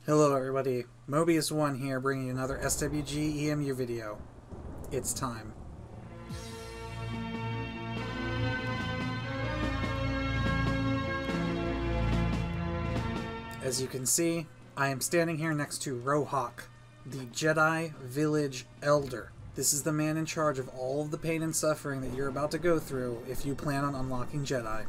Hello everybody, Mobius1 here bringing you another SWGEmu video. It's time. As you can see, I am standing here next to Rohak, the Jedi Village Elder. This is the man in charge of all of the pain and suffering that you're about to go through if you plan on unlocking Jedi.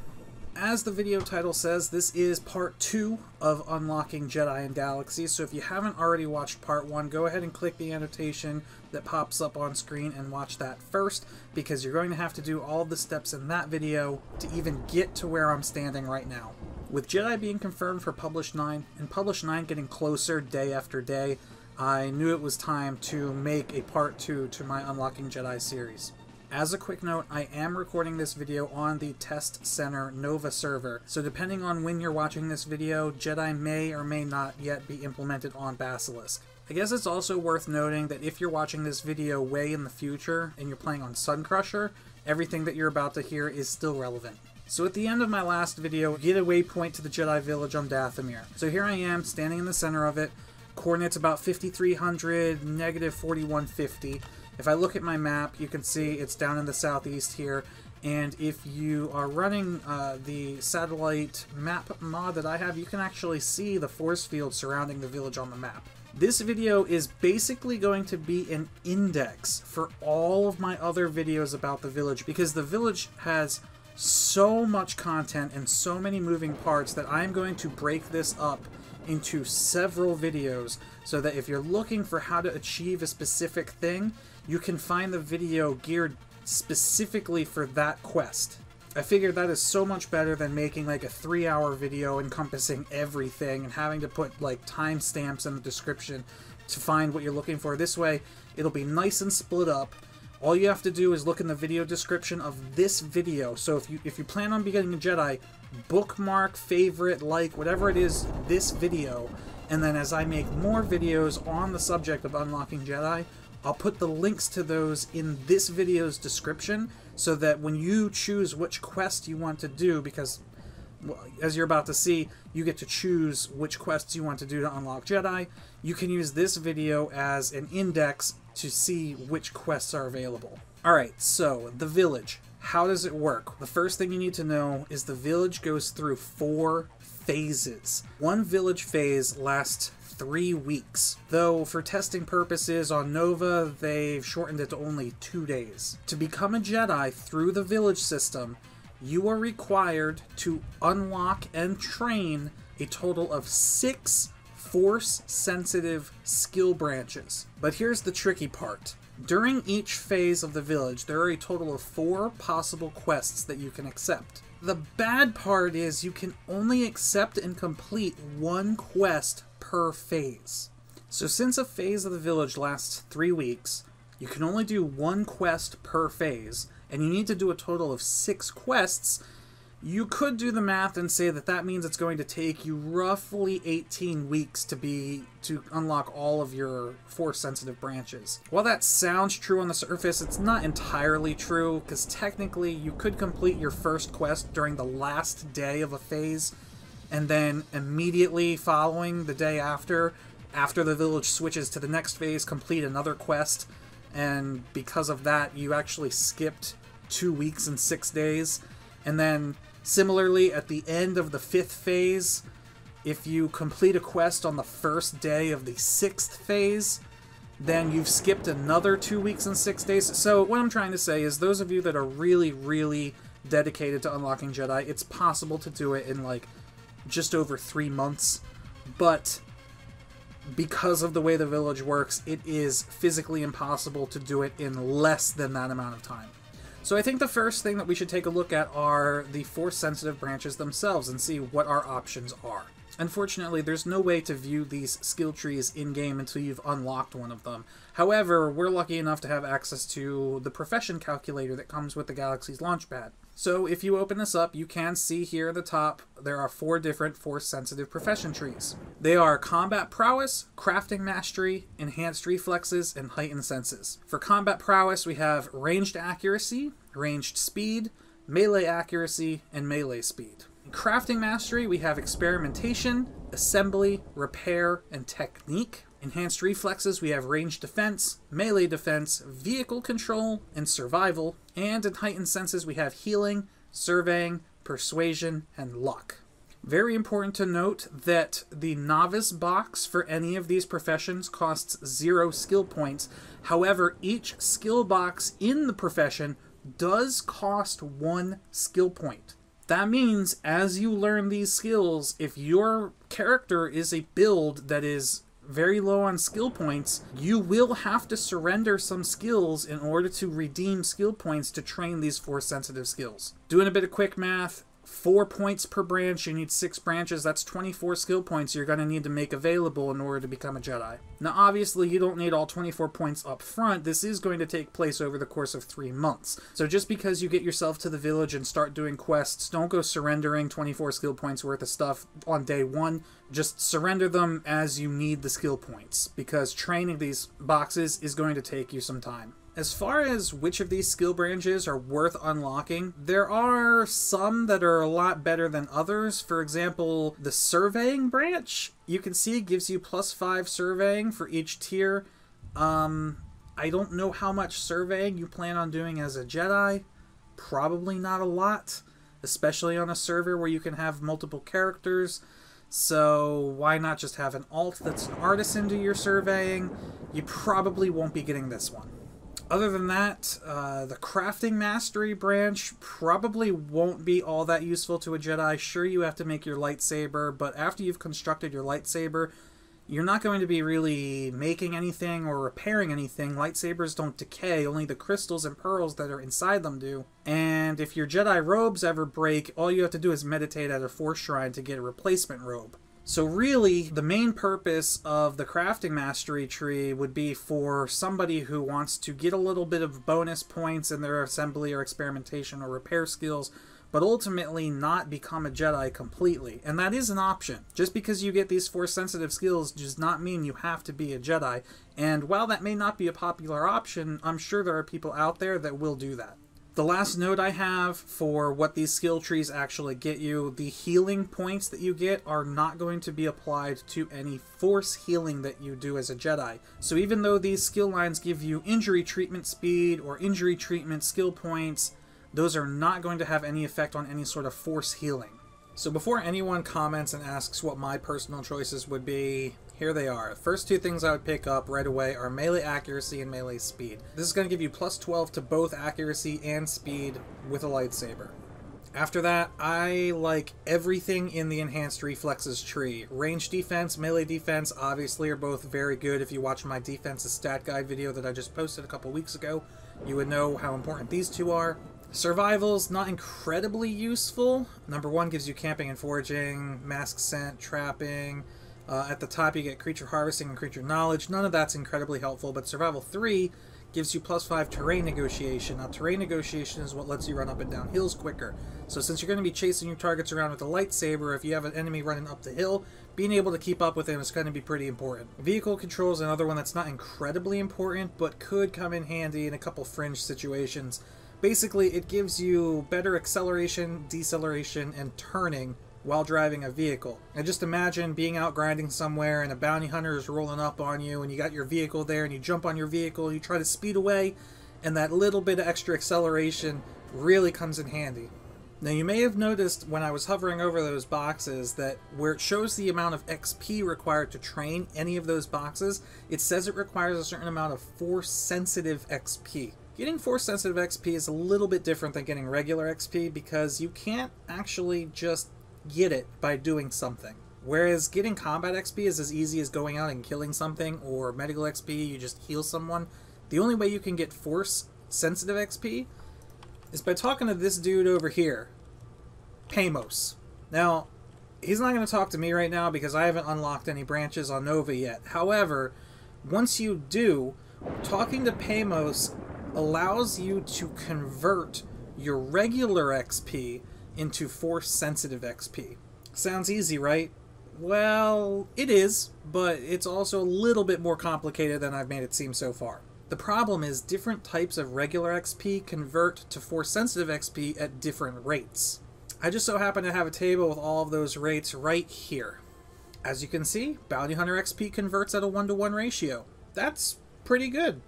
As the video title says, this is part 2 of Unlocking Jedi and Galaxies, so if you haven't already watched part 1, go ahead and click the annotation that pops up on screen and watch that first, because you're going to have to do all the steps in that video to even get to where I'm standing right now. With Jedi being confirmed for Publish 9, and Publish 9 getting closer day after day, I knew it was time to make a part 2 to my Unlocking Jedi series. As a quick note, I am recording this video on the Test Center Nova server, so depending on when you're watching this video, Jedi may or may not yet be implemented on Basilisk. I guess it's also worth noting that if you're watching this video way in the future and you're playing on Suncrusher, everything that you're about to hear is still relevant. So at the end of my last video, get a waypoint to the Jedi Village on Dathomir. So here I am, standing in the center of it, coordinates about 5300, negative 4150. If I look at my map, you can see it's down in the southeast here, and if you are running the satellite map mod that I have, you can actually see the force field surrounding the village on the map. This video is basically going to be an index for all of my other videos about the village, because the village has so much content and so many moving parts that I'm going to break this up into several videos so that if you're looking for how to achieve a specific thing, you can find the video geared specifically for that quest. I figured that is so much better than making like a 3-hour video encompassing everything and having to put like timestamps in the description to find what you're looking for. This way, it'll be nice and split up. All you have to do is look in the video description of this video. So if you plan on becoming a Jedi, bookmark, favorite, like, whatever it is, this video, and then as I make more videos on the subject of unlocking Jedi, I'll put the links to those in this video's description so that when you choose which quest you want to do, because as you're about to see, you get to choose which quests you want to do to unlock Jedi, you can use this video as an index to see which quests are available. Alright, so the village. How does it work? The first thing you need to know is the village goes through 4 phases. One village phase lasts 3 weeks, though for testing purposes on Nova, they've shortened it to only 2 days. To become a Jedi through the village system, you are required to unlock and train a total of 6 Force-sensitive skill branches. But here's the tricky part. During each phase of the village, there are a total of 4 possible quests that you can accept. The bad part is you can only accept and complete 1 quest per phase. So since a phase of the village lasts 3 weeks, you can only do 1 quest per phase, and you need to do a total of 6 quests. You could do the math and say that that means it's going to take you roughly 18 weeks to unlock all of your Force-sensitive branches. While that sounds true on the surface, it's not entirely true, because technically you could complete your first quest during the last day of a phase, and then immediately following the day after the village switches to the next phase, complete another quest, and because of that, you actually skipped 2 weeks and 6 days, and then similarly, at the end of the 5th phase, if you complete a quest on the first day of the 6th phase, then you've skipped another 2 weeks and 6 days. So what I'm trying to say is those of you that are really, really dedicated to unlocking Jedi, it's possible to do it in like just over 3 months. But because of the way the village works, it is physically impossible to do it in less than that amount of time. So I think the first thing that we should take a look at are the Force-sensitive branches themselves and see what our options are. Unfortunately, there's no way to view these skill trees in-game until you've unlocked one of them. However, we're lucky enough to have access to the profession calculator that comes with the Galaxy's Launchpad. So if you open this up, you can see here at the top, there are 4 different Force-sensitive profession trees. They are Combat Prowess, Crafting Mastery, Enhanced Reflexes, and Heightened Senses. For Combat Prowess, we have Ranged Accuracy, Ranged Speed, Melee Accuracy, and Melee Speed. Crafting mastery, we have experimentation, assembly, repair, and technique. Enhanced reflexes, we have range defense, melee defense, vehicle control, and survival. And in heightened senses, we have healing, surveying, persuasion, and luck. Very important to note that the novice box for any of these professions costs 0 skill points. However, each skill box in the profession does cost 1 skill point. That means as you learn these skills, if your character is a build that is very low on skill points, you will have to surrender some skills in order to redeem skill points to train these Force-sensitive skills. Doing a bit of quick math, 4 points per branch, you need 6 branches, that's 24 skill points you're going to need to make available in order to become a Jedi. Now obviously you don't need all 24 points up front, this is going to take place over the course of 3 months. So just because you get yourself to the village and start doing quests, don't go surrendering 24 skill points worth of stuff on day 1, just surrender them as you need the skill points, because training these boxes is going to take you some time. As far as which of these skill branches are worth unlocking, there are some that are a lot better than others. For example, the surveying branch, you can see gives you +5 surveying for each tier. I don't know how much surveying you plan on doing as a Jedi. Probably not a lot, especially on a server where you can have multiple characters. So why not just have an alt that's an artisan do your surveying? You probably won't be getting this one. Other than that, the crafting mastery branch probably won't be all that useful to a Jedi. Sure, you have to make your lightsaber, but after you've constructed your lightsaber, you're not going to be really making anything or repairing anything. Lightsabers don't decay, only the crystals and pearls that are inside them do. And if your Jedi robes ever break, all you have to do is meditate at a Force shrine to get a replacement robe. So really, the main purpose of the crafting mastery tree would be for somebody who wants to get a little bit of bonus points in their assembly or experimentation or repair skills, but ultimately not become a Jedi completely. And that is an option. Just because you get these Force-sensitive skills does not mean you have to be a Jedi. And while that may not be a popular option, I'm sure there are people out there that will do that. The last note I have for what these skill trees actually get you, the healing points that you get are not going to be applied to any Force healing that you do as a Jedi. So even though these skill lines give you injury treatment speed or injury treatment skill points, those are not going to have any effect on any sort of Force healing. So before anyone comments and asks what my personal choices would be, here they are. The first 2 things I would pick up right away are melee accuracy and melee speed. This is going to give you +12 to both accuracy and speed with a lightsaber. After that, I like everything in the enhanced reflexes tree. Range defense, melee defense, obviously are both very good. If you watch my defenses stat guide video that I just posted a couple weeks ago, you would know how important these 2 are. Survival's not incredibly useful. Number 1 gives you camping and foraging, mask scent, trapping. At the top you get creature harvesting and creature knowledge. None of that's incredibly helpful, but Survival 3 gives you +5 terrain negotiation. Now terrain negotiation is what lets you run up and down hills quicker. So since you're going to be chasing your targets around with a lightsaber, if you have an enemy running up the hill, being able to keep up with him is going to be pretty important. Vehicle control is another one that's not incredibly important, but could come in handy in a couple fringe situations. Basically, it gives you better acceleration, deceleration, and turning while driving a vehicle. And just imagine being out grinding somewhere and a bounty hunter is rolling up on you and you got your vehicle there and you jump on your vehicle, you try to speed away, and that little bit of extra acceleration really comes in handy. Now you may have noticed when I was hovering over those boxes that where it shows the amount of XP required to train any of those boxes, it says it requires a certain amount of Force-sensitive XP. Getting Force-sensitive XP is a little bit different than getting regular XP because you can't actually just get it by doing something. Whereas getting combat XP is as easy as going out and killing something, or medical XP, you just heal someone. The only way you can get Force-sensitive XP is by talking to this dude over here, Pamos. Now, he's not going to talk to me right now because I haven't unlocked any branches on Nova yet. However, once you do, talking to Pamos allows you to convert your regular XP into Force-sensitive XP. Sounds easy, right? Well, it is, but it's also a little bit more complicated than I've made it seem so far. The problem is different types of regular XP convert to Force-sensitive XP at different rates. I just so happen to have a table with all of those rates right here. As you can see, Bounty Hunter XP converts at a 1-to-1 ratio. That's pretty good.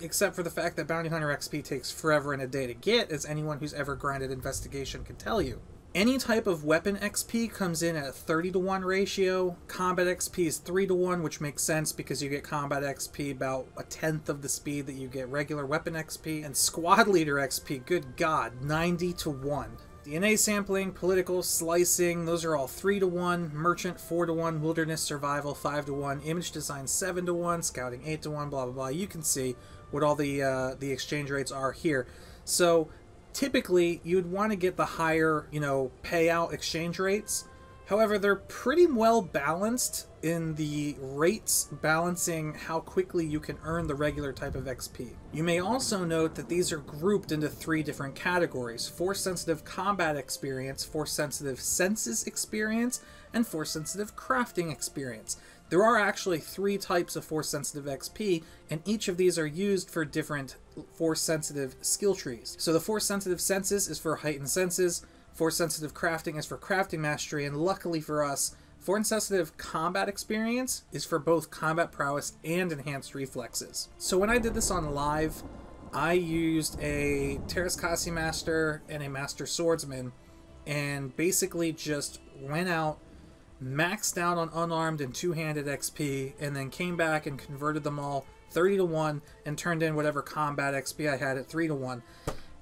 Except for the fact that Bounty Hunter XP takes forever and a day to get, as anyone who's ever grinded Investigation can tell you. Any type of weapon XP comes in at a 30-to-1 ratio. Combat XP is 3-to-1, which makes sense because you get combat XP about a tenth of the speed that you get regular weapon XP. And squad leader XP, good god, 90-to-1. DNA sampling, political, slicing, those are all 3-to-1. Merchant, 4-to-1. Wilderness survival, 5-to-1. Image design, 7-to-1. Scouting, 8-to-1, blah, blah, blah. You can see what all the exchange rates are here. So typically, you'd want to get the higher, payout exchange rates. However, they're pretty well balanced in the rates balancing how quickly you can earn the regular type of XP. You may also note that these are grouped into 3 different categories: Force-sensitive combat experience, Force-sensitive senses experience, and Force-sensitive crafting experience. There are actually 3 types of Force-sensitive XP, and each of these are used for different Force-sensitive skill trees. So the Force-sensitive senses is for heightened senses, Force-sensitive crafting is for crafting mastery, and luckily for us, Force-sensitive combat experience is for both combat prowess and enhanced reflexes. So when I did this on live, I used a Terraskasi Master and a Master Swordsman, and basically just went out, maxed out on unarmed and two-handed XP, and then came back and converted them all 30-to-1 and turned in whatever combat XP I had at 3-to-1.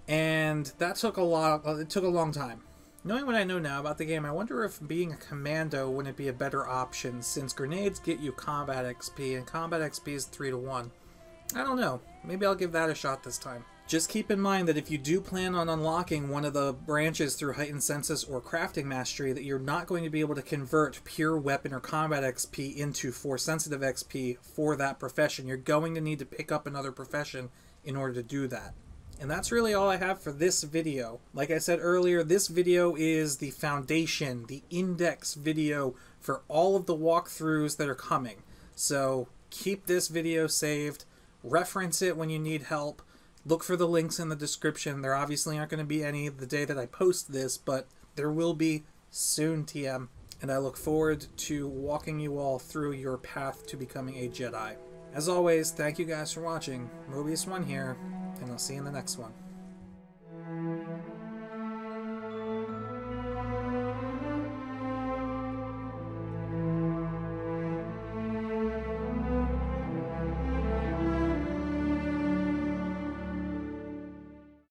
And that took it took a long time. Knowing what I know now about the game, I wonder if being a commando wouldn't be a better option, since grenades get you combat XP, and combat XP is 3-to-1. I don't know. Maybe I'll give that a shot this time. Just keep in mind that if you do plan on unlocking one of the branches through heightened senses or crafting mastery, that you're not going to be able to convert pure weapon or combat XP into Force-sensitive XP for that profession. You're going to need to pick up another profession in order to do that. And that's really all I have for this video. Like I said earlier, this video is the foundation, the index video for all of the walkthroughs that are coming. So keep this video saved, reference it when you need help, look for the links in the description. There obviously aren't going to be any the day that I post this, but there will be soon, TM. And I look forward to walking you all through your path to becoming a Jedi. As always, thank you guys for watching. Mobius1 here, and I'll see you in the next one.